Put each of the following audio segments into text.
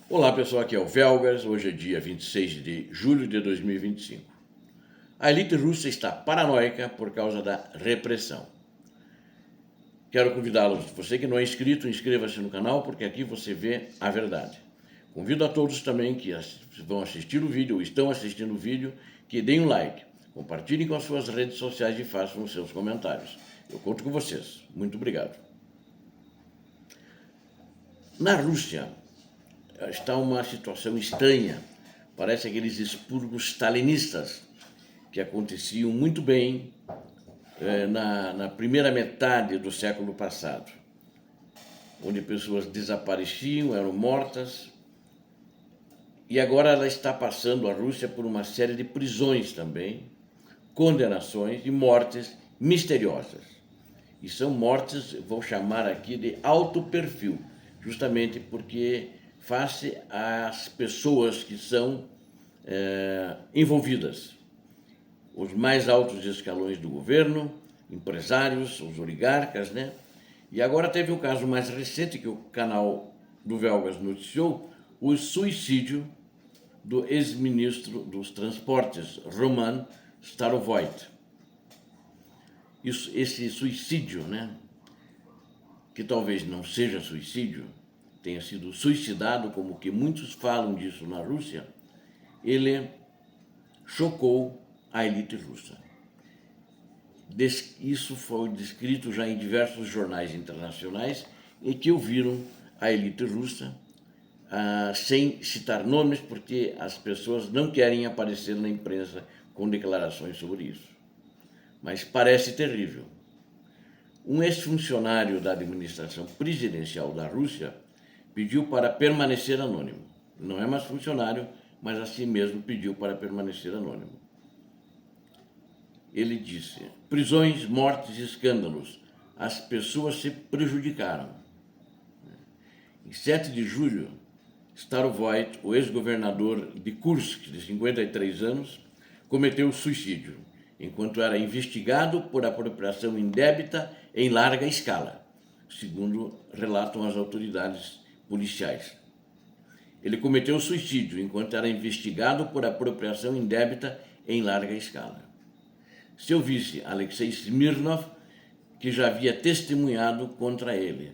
Olá pessoal, aqui é o Velgas, hoje é dia 26 de julho de 2025. A elite russa está paranoica por causa da repressão. Quero convidá-los, você que não é inscrito, inscreva-se no canal porque aqui você vê a verdade. Convido a todos também que vão assistir o vídeo ou estão assistindo o vídeo, que deem um like, compartilhem com as suas redes sociais e façam os seus comentários. Eu conto com vocês. Muito obrigado. Na Rússia está uma situação estranha. Parece aqueles expurgos stalinistas que aconteciam muito bem na primeira metade do século passado, onde pessoas desapareciam, eram mortas, e agora ela está passando, a Rússia, por uma série de prisões também, condenações e mortes misteriosas. E são mortes, vou chamar aqui de alto perfil, justamente porque face às pessoas que são envolvidas. Os mais altos escalões do governo, empresários, os oligarcas, né? E agora teve um caso mais recente que o canal do Velgas noticiou, o suicídio do ex-ministro dos Transportes, Roman Starovoyt. Esse suicídio, né? Que talvez não seja suicídio, tenha sido suicidado, como que muitos falam disso na Rússia, ele chocou a elite russa. Isso foi descrito já em diversos jornais internacionais e que ouviram a elite russa, sem citar nomes, porque as pessoas não querem aparecer na imprensa com declarações sobre isso. Mas parece terrível. Um ex-funcionário da administração presidencial da Rússia pediu para permanecer anônimo. Não é mais funcionário, mas assim mesmo pediu para permanecer anônimo. Ele disse: prisões, mortes e escândalos. As pessoas se prejudicaram. Em 7 de julho, Starovoyt, o ex-governador de Kursk, de 53 anos, cometeu suicídio, enquanto era investigado por apropriação indébita em larga escala, segundo relatam as autoridades policiais. Ele cometeu suicídio enquanto era investigado por apropriação indébita em larga escala. Seu vice, Alexei Smirnov, que já havia testemunhado contra ele,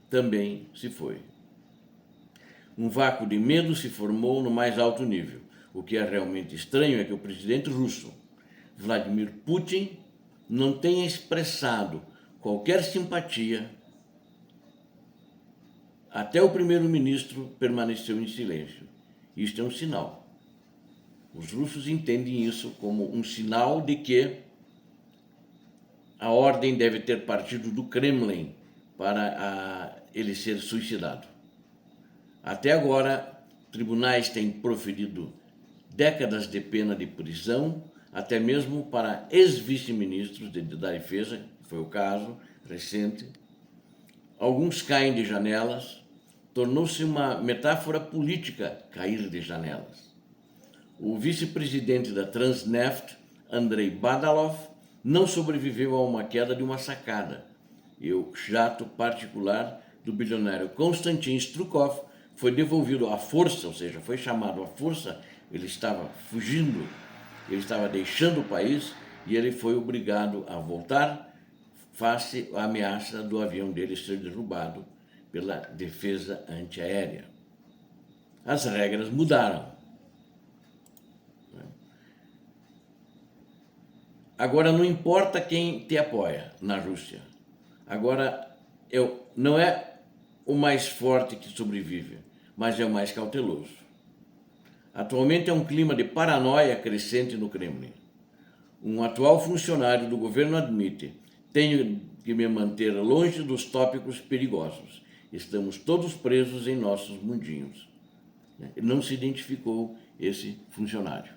também se foi. Um vácuo de medo se formou no mais alto nível. O que é realmente estranho é que o presidente russo, Vladimir Putin, não tenha expressado qualquer simpatia. Até o primeiro-ministro permaneceu em silêncio. Isto é um sinal. Os russos entendem isso como um sinal de que a ordem deve ter partido do Kremlin para ele ser suicidado. Até agora, tribunais têm proferido décadas de pena de prisão, até mesmo para ex-vice-ministros da defesa, que foi o caso recente. Alguns caem de janelas, tornou-se uma metáfora política cair de janelas. O vice-presidente da Transneft, Andrei Badalov, não sobreviveu a uma queda de uma sacada. E o jato particular do bilionário Konstantin Strukov foi devolvido à força, ou seja, foi chamado à força. Ele estava fugindo, ele estava deixando o país e ele foi obrigado a voltar face à ameaça do avião dele ser derrubado pela defesa antiaérea. As regras mudaram. Agora não importa quem te apoia na Rússia. Agora não é o mais forte que sobrevive, mas é o mais cauteloso. Atualmente é um clima de paranoia crescente no Kremlin. Um atual funcionário do governo admite: tenho que me manter longe dos tópicos perigosos. Estamos todos presos em nossos mundinhos. Não se identificou esse funcionário.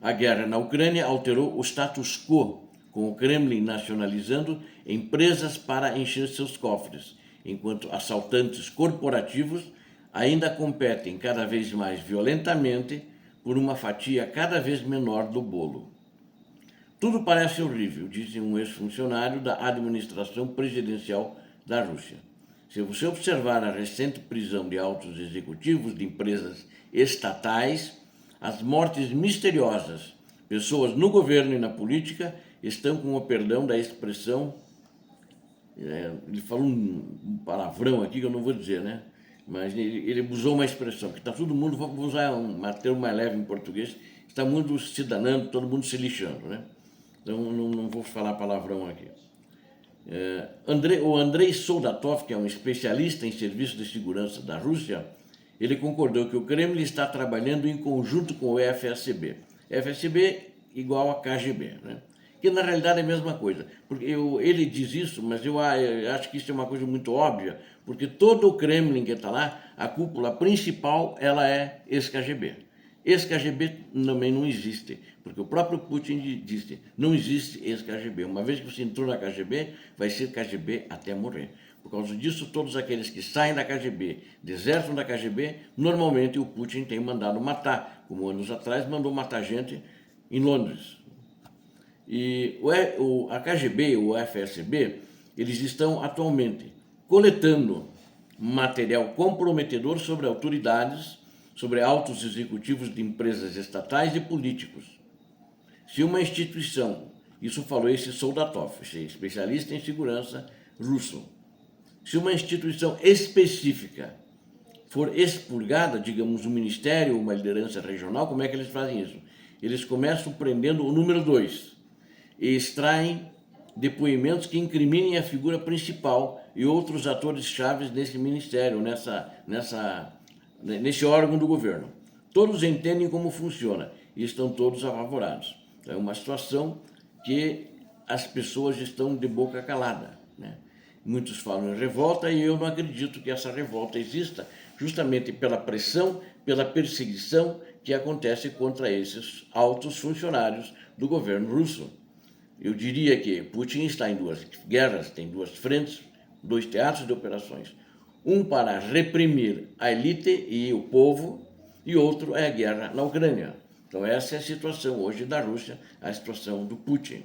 A guerra na Ucrânia alterou o status quo, com o Kremlin nacionalizando empresas para encher seus cofres, enquanto assaltantes corporativos ainda competem cada vez mais violentamente por uma fatia cada vez menor do bolo. Tudo parece horrível, disse um ex-funcionário da administração presidencial da Rússia. Se você observar a recente prisão de altos executivos de empresas estatais, as mortes misteriosas, pessoas no governo e na política, estão, com o perdão da expressão, ele falou um palavrão aqui que eu não vou dizer, né? Mas ele usou uma expressão, que está todo mundo, vou usar um termo mais leve em português, está muito se danando, todo mundo se lixando, né? Então não vou falar palavrão aqui. O Andrei Soldatov, que é um especialista em serviços de segurança da Rússia, ele concordou que o Kremlin está trabalhando em conjunto com o FSB. FSB igual a KGB, né? Que na realidade é a mesma coisa. Porque ele diz isso, mas eu acho que isso é uma coisa muito óbvia, porque todo o Kremlin que está lá, a cúpula principal, ela é ex-KGB. Ex-KGB também não existe, porque o próprio Putin disse, não existe ex-KGB. Uma vez que você entrou na KGB, vai ser KGB até morrer. Por causa disso, todos aqueles que saem da KGB, desertam da KGB, normalmente o Putin tem mandado matar, como anos atrás mandou matar gente em Londres. E a KGB, o FSB, eles estão atualmente coletando material comprometedor sobre autoridades, sobre altos executivos de empresas estatais e políticos. Se uma instituição, isso falou esse Soldatov, especialista em segurança russo, se uma instituição específica for expurgada, digamos, um ministério, uma liderança regional, como é que eles fazem isso? Eles começam prendendo o número 2 e extraem depoimentos que incriminem a figura principal e outros atores chaves nesse ministério, nesse órgão do governo. Todos entendem como funciona e estão todos apavorados. É uma situação que as pessoas estão de boca calada, né? Muitos falam em revolta e eu não acredito que essa revolta exista, justamente pela pressão, pela perseguição que acontece contra esses altos funcionários do governo russo. Eu diria que Putin está em duas guerras, tem duas frentes, dois teatros de operações. Um para reprimir a elite e o povo, e outro é a guerra na Ucrânia. Então essa é a situação hoje da Rússia, a situação do Putin.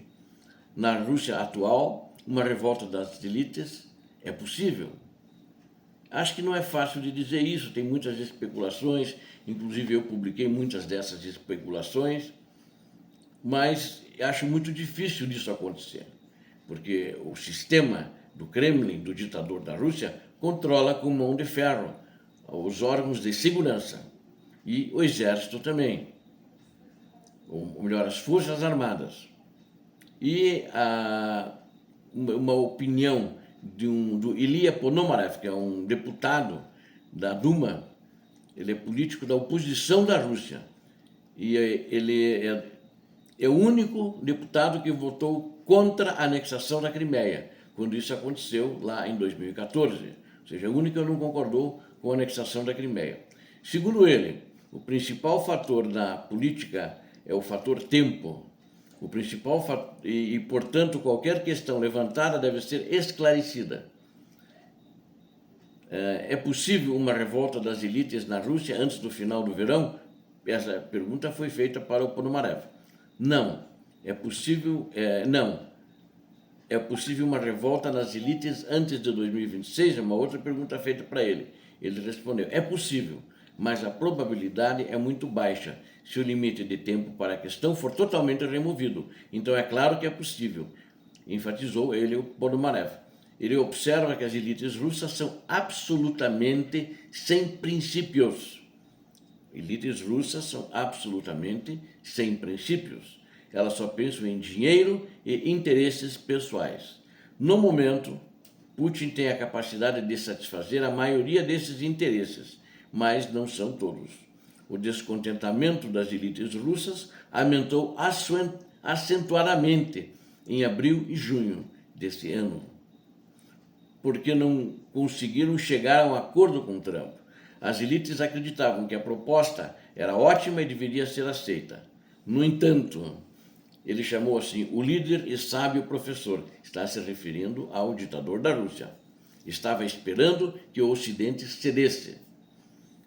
Na Rússia atual, uma revolta das elites é possível. Acho que não é fácil de dizer isso, tem muitas especulações, inclusive eu publiquei muitas dessas especulações, mas acho muito difícil disso acontecer, porque o sistema do Kremlin, do ditador da Rússia, controla com mão de ferro os órgãos de segurança e o exército também, ou melhor, as forças armadas. E uma opinião do Ilya Ponomarev, que é um deputado da Duma, ele é político da oposição da Rússia, e ele é o único deputado que votou contra a anexação da Crimeia, quando isso aconteceu lá em 2014. Ou seja, o único que não concordou com a anexação da Crimeia. Segundo ele, o principal fator da política é o fator tempo. O principal fator, e, portanto, qualquer questão levantada deve ser esclarecida. É possível uma revolta das elites na Rússia antes do final do verão? Essa pergunta foi feita para o Ponomarev. Não. É possível uma revolta nas elites antes de 2026? É uma outra pergunta feita para ele. Ele respondeu, é possível, mas a probabilidade é muito baixa se o limite de tempo para a questão for totalmente removido. Então é claro que é possível, enfatizou ele, o Ponomarev. Ele observa que as elites russas são absolutamente sem princípios. Elites russas são absolutamente sem princípios. Elas só pensam em dinheiro e interesses pessoais. No momento, Putin tem a capacidade de satisfazer a maioria desses interesses, mas não são todos. O descontentamento das elites russas aumentou acentuadamente em abril e junho desse ano, porque não conseguiram chegar a um acordo com Trump. As elites acreditavam que a proposta era ótima e deveria ser aceita. No entanto, ele chamou assim o líder e sábio professor, está se referindo ao ditador da Rússia. Estava esperando que o Ocidente cedesse.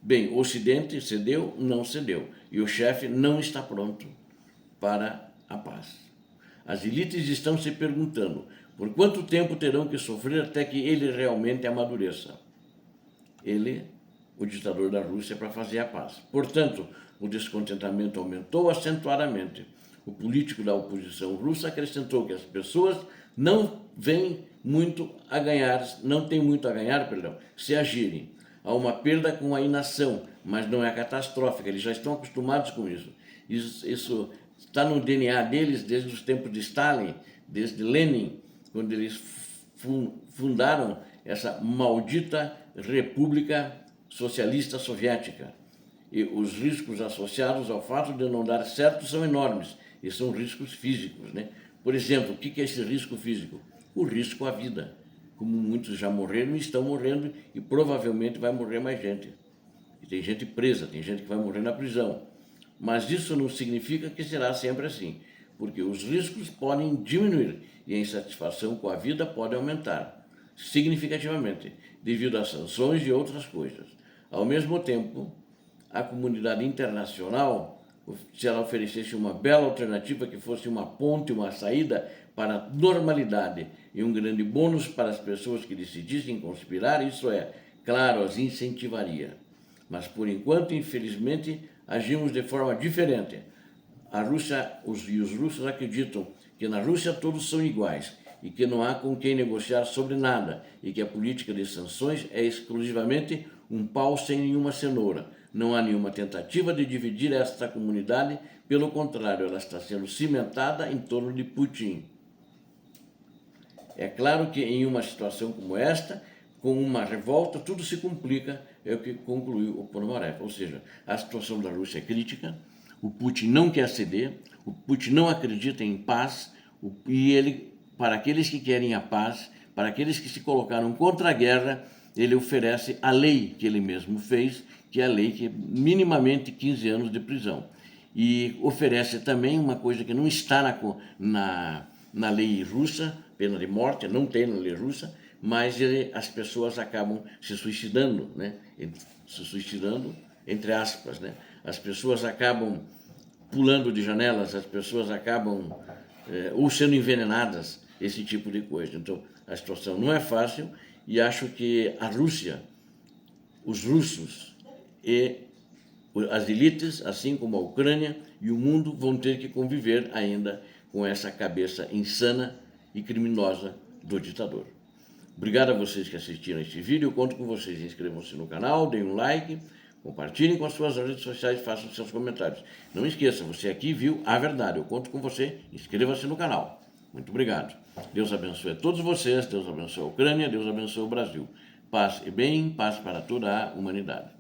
Bem, o Ocidente cedeu, não cedeu, e o chefe não está pronto para a paz. As elites estão se perguntando Por quanto tempo terão que sofrer até que ele realmente amadureça? Ele, o ditador da Rússia, para fazer a paz. Portanto, o descontentamento aumentou acentuadamente. O político da oposição russa acrescentou que as pessoas não têm muito a ganhar, se agirem. Há uma perda com a inação, mas não é catastrófica, eles já estão acostumados com isso. Isso está no DNA deles desde os tempos de Stalin, desde Lenin, quando eles fundaram essa maldita República Socialista Soviética. E os riscos associados ao fato de não dar certo são enormes, e são riscos físicos, né? Por exemplo, o que é esse risco físico? O risco à vida. Como muitos já morreram e estão morrendo, e provavelmente vai morrer mais gente. E tem gente presa, tem gente que vai morrer na prisão. Mas isso não significa que será sempre assim, porque os riscos podem diminuir e a insatisfação com a vida pode aumentar significativamente, devido às sanções e outras coisas. Ao mesmo tempo, a comunidade internacional, se ela oferecesse uma bela alternativa que fosse uma ponte, uma saída para a normalidade e um grande bônus para as pessoas que decidissem conspirar, isso é, claro, as incentivaria. Mas, por enquanto, infelizmente, agimos de forma diferente. A Rússia e os russos acreditam que na Rússia todos são iguais e que não há com quem negociar sobre nada e que a política de sanções é exclusivamente um pau sem nenhuma cenoura. Não há nenhuma tentativa de dividir esta comunidade, pelo contrário, ela está sendo cimentada em torno de Putin. É claro que em uma situação como esta, com uma revolta, tudo se complica, é o que concluiu o Ponomarev. Ou seja, a situação da Rússia é crítica, o Putin não quer ceder, o Putin não acredita em paz, e ele, para aqueles que querem a paz, para aqueles que se colocaram contra a guerra, ele oferece a lei que ele mesmo fez, que é a lei que é minimamente 15 anos de prisão. E oferece também uma coisa que não está na lei russa, pena de morte, não tem na lei russa, mas as pessoas acabam se suicidando, né? Se suicidando, entre aspas, né? As pessoas acabam pulando de janelas, as pessoas acabam ou sendo envenenadas, esse tipo de coisa. Então, a situação não é fácil e acho que a Rússia, os russos e as elites, assim como a Ucrânia e o mundo, vão ter que conviver ainda com essa cabeça insana e criminosa do ditador. Obrigado a vocês que assistiram este vídeo, eu conto com vocês. Inscrevam-se no canal, deem um like, compartilhem com as suas redes sociais e façam seus comentários. Não esqueça, você aqui viu a verdade, eu conto com você, inscreva-se no canal. Muito obrigado. Deus abençoe a todos vocês, Deus abençoe a Ucrânia, Deus abençoe o Brasil. Paz e bem, paz para toda a humanidade.